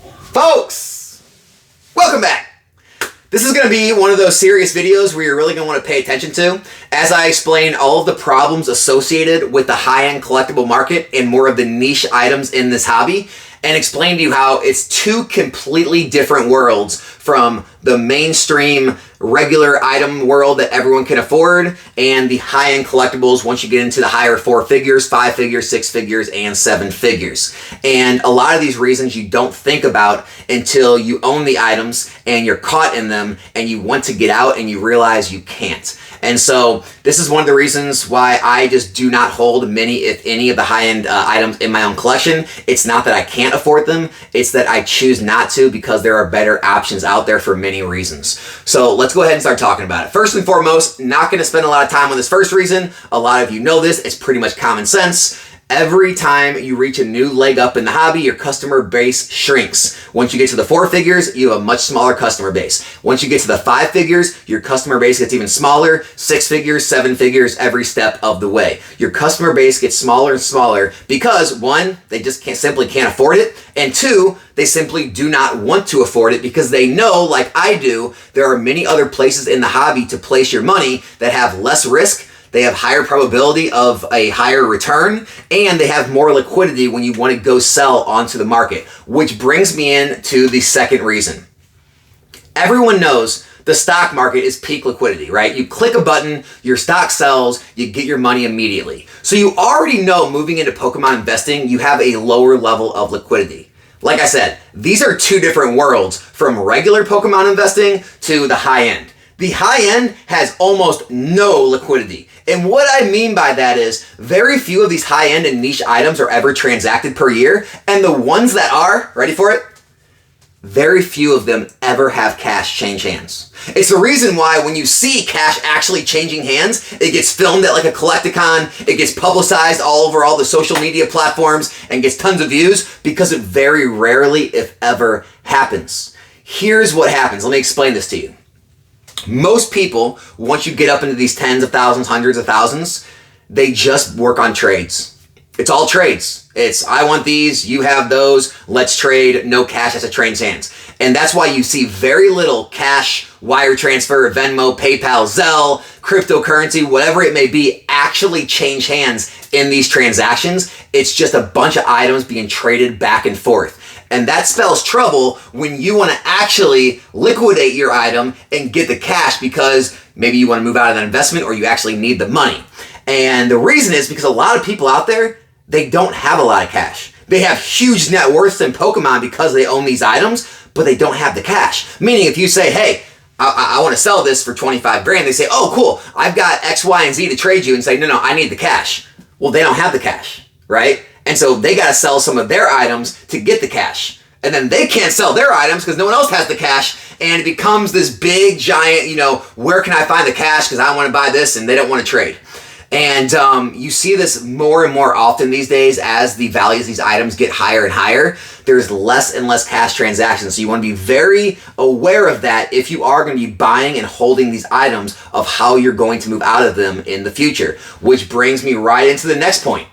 Folks, welcome back. This is going to be one of those serious videos where you're really going to want to pay attention to as I explain all of the problems associated with the high-end collectible market and more of the niche items in this hobby, and explain to you how it's two completely different worlds from the mainstream regular item world that everyone can afford and the high-end collectibles once you get into the higher 4 figures, 5 figures, 6 figures, and 7 figures. And a lot of these reasons you don't think about until you own the items and you're caught in them and you want to get out and you realize you can't. And so this is one of the reasons why I just do not hold many, if any, of the high-end items in my own collection. It's not that I can't afford them, it's that I choose not to because there are better options out there for many reasons. So let's go ahead and start talking about it. First and foremost, not going to spend a lot of time on this first reason. A lot of you know this. It's pretty much common sense. Every time you reach a new leg up in the hobby, your customer base shrinks. Once you get to the 4 figures, you have a much smaller customer base. Once you get to the 5 figures, your customer base gets even smaller. 6 figures, 7 figures, every step of the way. Your customer base gets smaller and smaller because, one, they just simply can't afford it, and two, they simply do not want to afford it because they know, like I do, there are many other places in the hobby to place your money that have less risk. They have higher probability of a higher return, and they have more liquidity when you want to go sell onto the market, which brings me in to the second reason. Everyone knows the stock market is peak liquidity, right? You click a button, your stock sells, you get your money immediately. So you already know moving into Pokemon investing, you have a lower level of liquidity. Like I said, these are two different worlds from regular Pokemon investing to the high end. The high end has almost no liquidity. And what I mean by that is very few of these high end and niche items are ever transacted per year. And the ones that are, ready for it? Very few of them ever have cash change hands. It's the reason why when you see cash actually changing hands, it gets filmed at like a Collecticon, it gets publicized all over all the social media platforms and gets tons of views because it very rarely, if ever, happens. Here's what happens. Let me explain this to you. Most people, once you get up into these tens of thousands, hundreds of thousands, they just work on trades. It's all trades. It's, I want these, you have those, let's trade, no cash has to change hands. And that's why you see very little cash, wire transfer, Venmo, PayPal, Zelle, cryptocurrency, whatever it may be, actually change hands in these transactions. It's just a bunch of items being traded back and forth. And that spells trouble when you want to actually liquidate your item and get the cash because maybe you want to move out of that investment or you actually need the money. And the reason is because a lot of people out there, they don't have a lot of cash. They have huge net worths in Pokemon because they own these items, but they don't have the cash. Meaning if you say, hey, I want to sell this for 25 grand, they say, oh, cool, I've got X, Y, and Z to trade you, and say, no, I need the cash. Well, they don't have the cash, right? And so they got to sell some of their items to get the cash. And then they can't sell their items because no one else has the cash. And it becomes this big, giant, where can I find the cash because I want to buy this and they don't want to trade. And you see this more and more often these days as the values of these items get higher and higher. There's less and less cash transactions. So you want to be very aware of that if you are going to be buying and holding these items of how you're going to move out of them in the future. Which brings me right into the next point.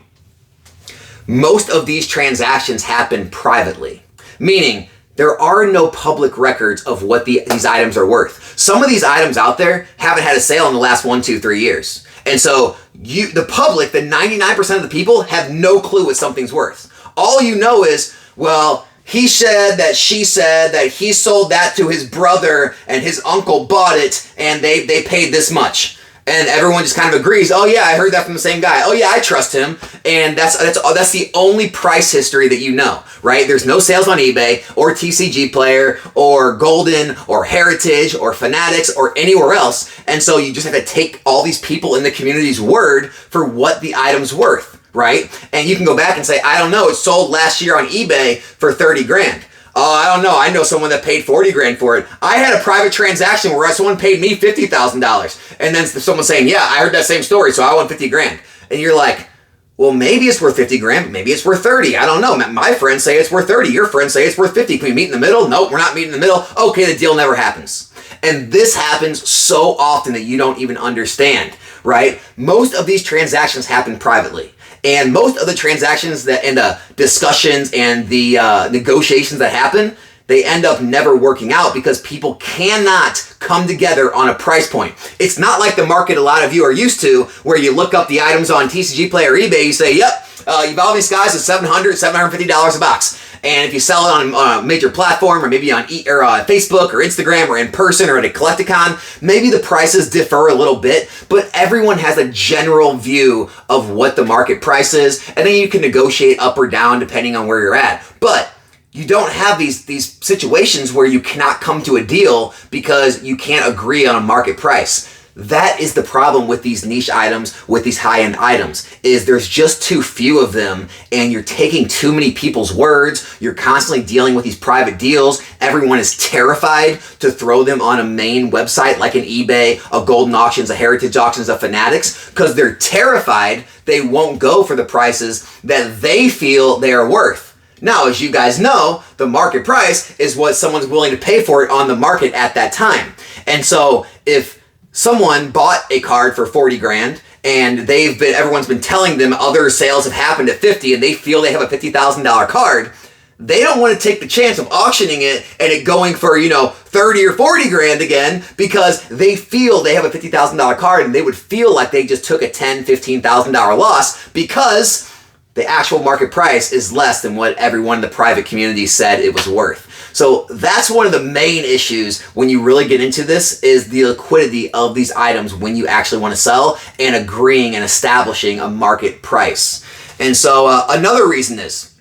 Most of these transactions happen privately, meaning there are no public records of what these items are worth. Some of these items out there haven't had a sale in the last 1, 2, 3 years. And so the public, the 99% of the people, have no clue what something's worth. All you know is, well, he said that she said that he sold that to his brother and his uncle bought it and they paid this much. And everyone just kind of agrees, oh yeah, I heard that from the same guy. Oh yeah, I trust him. And that's the only price history that you know, right? There's no sales on eBay or TCG Player or Golden or Heritage or Fanatics or anywhere else. And so you just have to take all these people in the community's word for what the item's worth, right? And you can go back and say, I don't know, it sold last year on eBay for 30 grand. Oh, I don't know. I know someone that paid 40 grand for it. I had a private transaction where someone paid me $50,000. And then someone saying, yeah, I heard that same story, so I want 50 grand. And you're like, well, maybe it's worth 50 grand, but maybe it's worth 30. I don't know. My friends say it's worth 30. Your friends say it's worth 50. Can we meet in the middle? Nope, we're not meeting in the middle. Okay, the deal never happens. And this happens so often that you don't even understand, right? Most of these transactions happen privately. And most of the transactions that and the discussions and the negotiations that happen, they end up never working out because people cannot come together on a price point. It's not like the market a lot of you are used to, where you look up the items on TCG Player or eBay, you say, yep, Evolving Skies is $700, $750 a box. And if you sell it on a major platform, or maybe on Facebook or Instagram or in person or at a Collecticon, maybe the prices differ a little bit, but everyone has a general view of what the market price is, and then you can negotiate up or down depending on where you're at. But you don't have these situations where you cannot come to a deal because you can't agree on a market price. That is the problem with these niche items, with these high-end items, is there's just too few of them, and you're taking too many people's words. You're constantly dealing with these private deals. Everyone is terrified to throw them on a main website like an eBay, a Golden Auctions, a Heritage Auctions, a Fanatics, because they're terrified they won't go for the prices that they feel they are worth. Now, as you guys know, the market price is what someone's willing to pay for it on the market at that time. And so if someone bought a card for 40 grand and everyone's been telling them other sales have happened at 50 and they feel they have a $50,000 card, they don't want to take the chance of auctioning it and it going for, 30 or 40 grand again, because they feel they have a $50,000 card and they would feel like they just took a $10,000, $15,000 loss because the actual market price is less than what everyone in the private community said it was worth. So that's one of the main issues when you really get into this, is the liquidity of these items when you actually want to sell, and agreeing and establishing a market price. And so another reason is,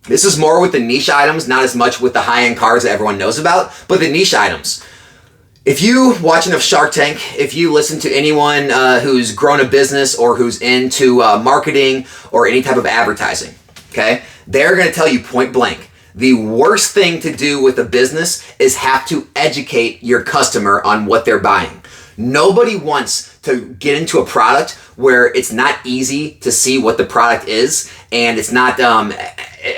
this is more with the niche items, not as much with the high-end cards that everyone knows about, but the niche items. If you watch enough Shark Tank, if you listen to anyone who's grown a business or who's into marketing or any type of advertising, okay, they're going to tell you point blank, the worst thing to do with a business is have to educate your customer on what they're buying. Nobody wants to get into a product where it's not easy to see what the product is, and it's not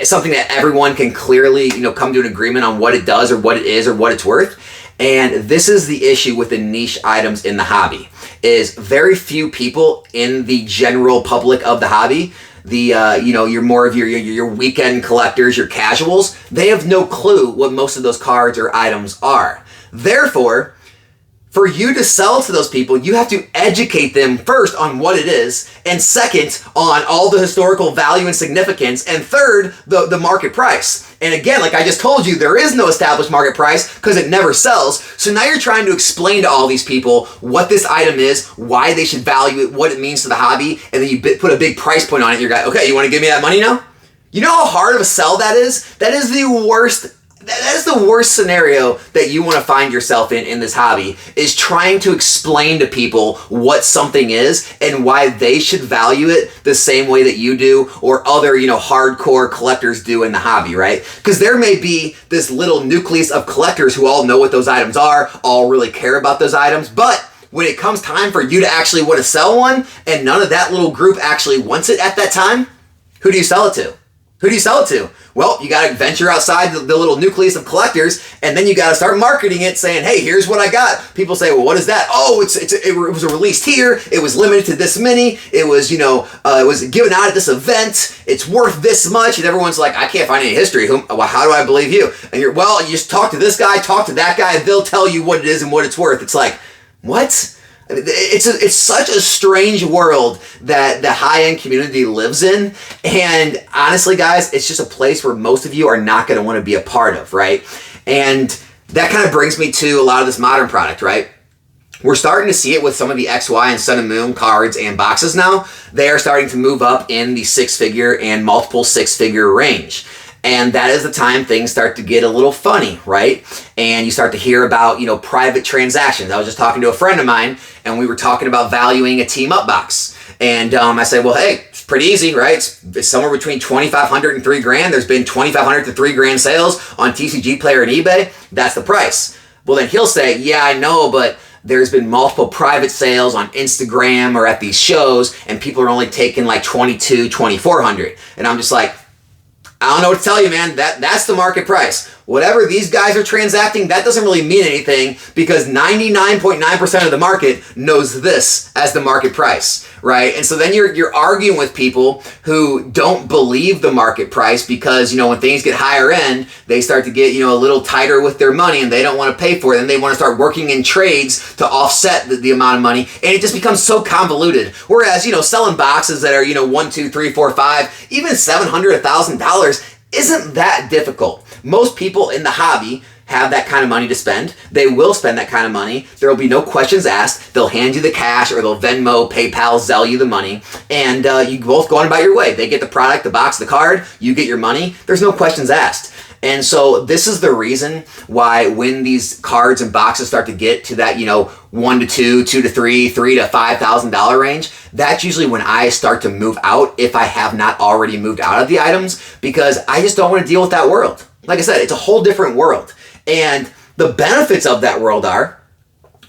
something that everyone can clearly come to an agreement on what it does or what it is or what it's worth. And this is the issue with the niche items in the hobby, is very few people in the general public of the hobby, you're more of your weekend collectors, your casuals, they have no clue what most of those cards or items are. Therefore, for you to sell to those people, you have to educate them first on what it is, and second, on all the historical value and significance, and third, the market price. And again, like I just told you, there is no established market price because it never sells. So now you're trying to explain to all these people what this item is, why they should value it, what it means to the hobby, and then you put a big price point on it. You're like, okay, you want to give me that money now? You know how hard of a sell that is? That is the worst. That is the worst scenario that you want to find yourself in this hobby, is trying to explain to people what something is and why they should value it the same way that you do, or other, hardcore collectors do in the hobby, right? Because there may be this little nucleus of collectors who all know what those items are, all really care about those items, but when it comes time for you to actually want to sell one, and none of that little group actually wants it at that time, who do you sell it to? Who do you sell it to? Well, you got to venture outside the little nucleus of collectors, and then you got to start marketing it, saying, hey, here's what I got. People say, well, what is that? Oh, it was released here. It was limited to this many. It was, it was given out at this event. It's worth this much. And everyone's like, I can't find any history. How do I believe you? And you just talk to this guy, talk to that guy, and they'll tell you what it is and what it's worth. It's like, what? It's such a strange world that the high-end community lives in, and honestly, guys, it's just a place where most of you are not going to want to be a part of, right? And that kind of brings me to a lot of this modern product, right? We're starting to see it with some of the XY and Sun and Moon cards and boxes now. They are starting to move up in the six-figure and multiple six-figure range. And that is the time things start to get a little funny, right? And you start to hear about, private transactions. I was just talking to a friend of mine, and we were talking about valuing a team up box. And I said, well, hey, it's pretty easy, right? It's somewhere between $2,500 and $3,000. There's been $2,500 to $3,000 sales on TCG Player and eBay. That's the price. Well, then he'll say, yeah, I know, but there's been multiple private sales on Instagram or at these shows, and people are only taking like $2,200, $2,400. And I'm just like, I don't know what to tell you, man. That's the market price. Whatever these guys are transacting, that doesn't really mean anything, because 99.9% of the market knows this as the market price, right? And so then you're arguing with people who don't believe the market price because, when things get higher end, they start to get, a little tighter with their money and they don't want to pay for it. And they want to start working in trades to offset the amount of money. And it just becomes so convoluted. Whereas, selling boxes that are, 1, 2, 3, 4, 5, even $700, $1,000 isn't that difficult. Most people in the hobby have that kind of money to spend. They will spend that kind of money. There will be no questions asked. They'll hand you the cash, or they'll Venmo, PayPal, Zelle you the money, and you both go on about your way. They get the product, the box, the card, you get your money. There's no questions asked. And so this is the reason why when these cards and boxes start to get to that, $1 to $2, $2 to $3, $3 to $5,000 range, that's usually when I start to move out if I have not already moved out of the items, because I just don't want to deal with that world. Like I said, it's a whole different world. And the benefits of that world are,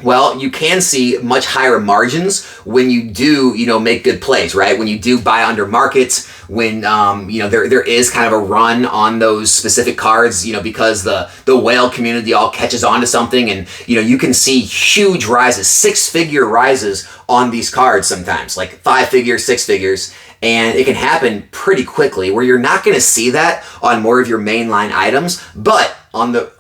well, you can see much higher margins when you do, make good plays, right? When you do buy under markets, when, there is kind of a run on those specific cards, because the whale community all catches on to something, and, you can see huge rises, 6-figure rises on these cards sometimes, like 5 figures, 6 figures. And it can happen pretty quickly where you're not going to see that on more of your mainline items. But on the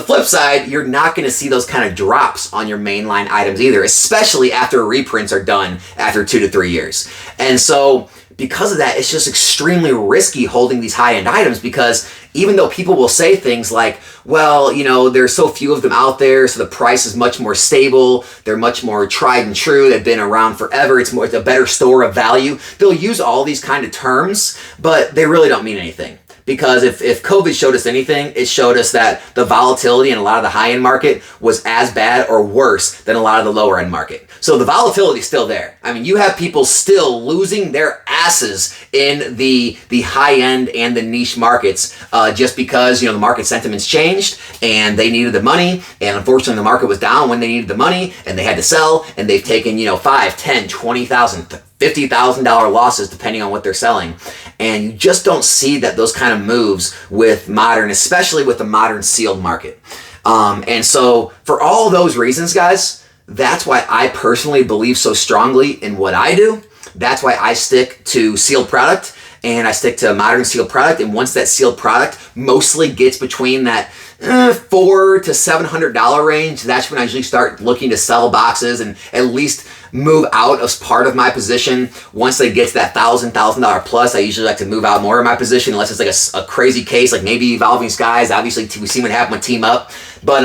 flip side, you're not going to see those kind of drops on your mainline items either, especially after reprints are done after 2 to 3 years. And so because of that, it's just extremely risky holding these high-end items, because even though people will say things like, well, there's so few of them out there, so the price is much more stable, they're much more tried and true, they've been around forever, it's a better store of value. They'll use all these kind of terms, but they really don't mean anything. Because if COVID showed us anything, it showed us that the volatility in a lot of the high-end market was as bad or worse than a lot of the lower-end market. So the volatility is still there. I mean, you have people still losing their asses in the high-end and the niche markets just because, the market sentiments changed and they needed the money. And unfortunately, the market was down when they needed the money and they had to sell. And they've taken, $5, $10, $20,000, $50,000 losses depending on what they're selling. And you just don't see those kind of moves with modern, especially with the modern sealed market. And so for all those reasons, guys, that's why I personally believe so strongly in what I do. That's why I stick to sealed product, and I stick to modern sealed product. And once that sealed product mostly gets between that $400 to $700 range, that's when I usually start looking to sell boxes and at least move out as part of my position. Once they get to that $1,000 plus, I usually like to move out more of my position, unless it's like a crazy case, like maybe Evolving Skies. Obviously, we see what happened with Team Up. But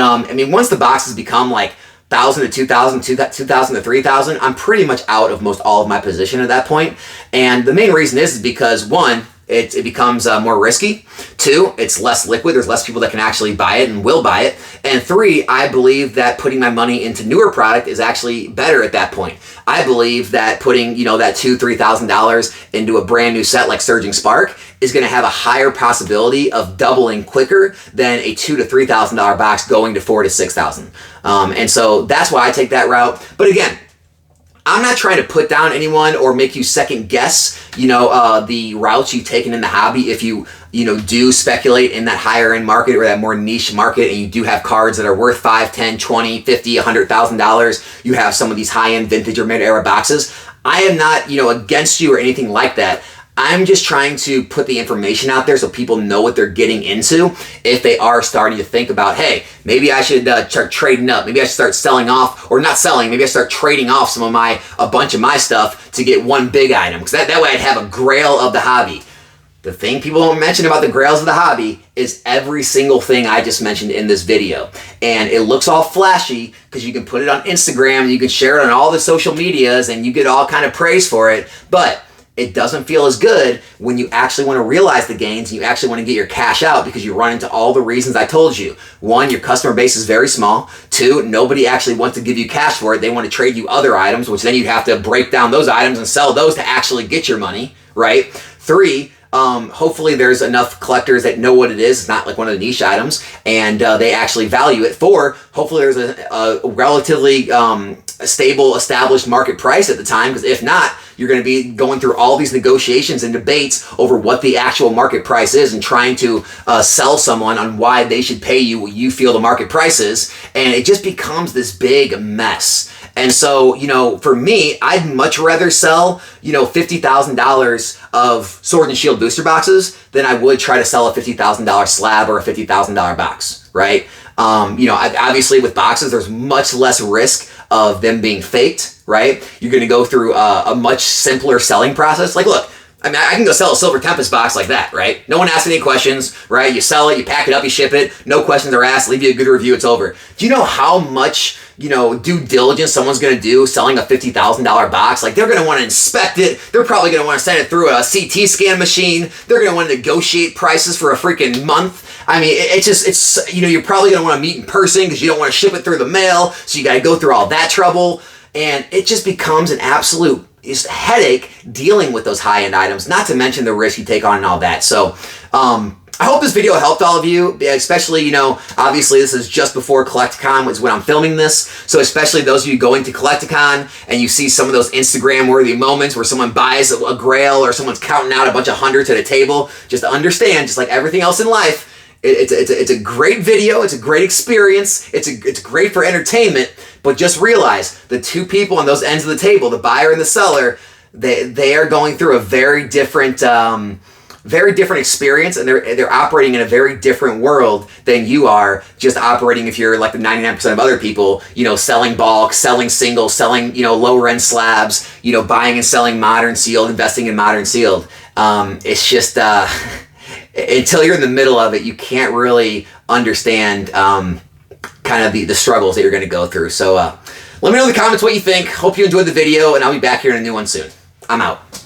once the boxes become like 1,000 to 2,000, 2,000 to 3,000, I'm pretty much out of most all of my position at that point. And the main reason is because, one, it becomes more risky. 2, it's less liquid. There's less people that can actually buy it and will buy it. And 3, I believe that putting my money into newer product is actually better at that point. I believe that putting, that $2,000, $3,000 into a brand new set like Surging Spark is going to have a higher possibility of doubling quicker than a $2,000 to $3,000 box going to $4,000 to $6,000. And so that's why I take that route. But again, I'm not trying to put down anyone or make you second guess, the routes you've taken in the hobby. If you do speculate in that higher end market or that more niche market, and you do have cards that are worth $5, $10, $20, $50, $100,000, you have some of these high end vintage or mid era boxes. I am not, against you or anything like that. I'm just trying to put the information out there so people know what they're getting into if they are starting to think about, hey, maybe I should start trading up. Maybe I should start selling off, or not selling. Maybe I start trading off a bunch of my stuff to get one big item. Because that way I'd have a grail of the hobby. The thing people don't mention about the grails of the hobby is every single thing I just mentioned in this video. And it looks all flashy because you can put it on Instagram and you can share it on all the social medias and you get all kind of praise for it. But it doesn't feel as good when you actually want to realize the gains and you actually want to get your cash out, because you run into all the reasons I told you. 1, your customer base is very small. 2, nobody actually wants to give you cash for it. They want to trade you other items, which then you'd have to break down those items and sell those to actually get your money, right? 3, hopefully there's enough collectors that know what it is. It's not like one of the niche items, and they actually value it. 4, hopefully there's a relatively stable, established market price at the time, because if not, you're going to be going through all these negotiations and debates over what the actual market price is and trying to sell someone on why they should pay you what you feel the market price is. And it just becomes this big mess. And so, you know, for me, I'd much rather sell, you know, $50,000 of Sword and Shield booster boxes than I would try to sell a $50,000 slab or a $50,000 box, right? You know, obviously with boxes, there's much less risk of them being faked, right? You're going to go through a much simpler selling process. Like, look, I mean, I can go sell a Silver Tempest box like that, right? No one asks any questions, right? You sell it, you pack it up, you ship it, no questions are asked, leave you a good review, it's over. Do you know how much, you know, due diligence someone's going to do selling a $50,000 box? Like, they're going to want to inspect it. They're probably going to want to send it through a CT scan machine. They're going to want to negotiate prices for a freaking month. I mean, it's you know, you're probably going to want to meet in person because you don't want to ship it through the mail. So you got to go through all that trouble. And it just becomes an absolute headache dealing with those high-end items, not to mention the risk you take on and all that. So, I hope this video helped all of you, especially, you know, obviously this is just before Collecticon is when I'm filming this. So especially those of you going to Collecticon and you see some of those Instagram-worthy moments where someone buys a grail or someone's counting out a bunch of hundreds at a table, just understand, just like everything else in life, it's a great video, it's a great experience, it's great for entertainment, but just realize the two people on those ends of the table, the buyer and the seller, they are going through a very different experience, and they're operating in a very different world than you are just operating if you're like the 99% of other people, you know, selling bulk, selling single, selling, you know, lower end slabs, you know, buying and selling modern sealed, investing in modern sealed. It's just, until you're in the middle of it, you can't really understand kind of the struggles that you're going to go through. So let me know in the comments what you think. Hope you enjoyed the video, and I'll be back here in a new one soon. I'm out.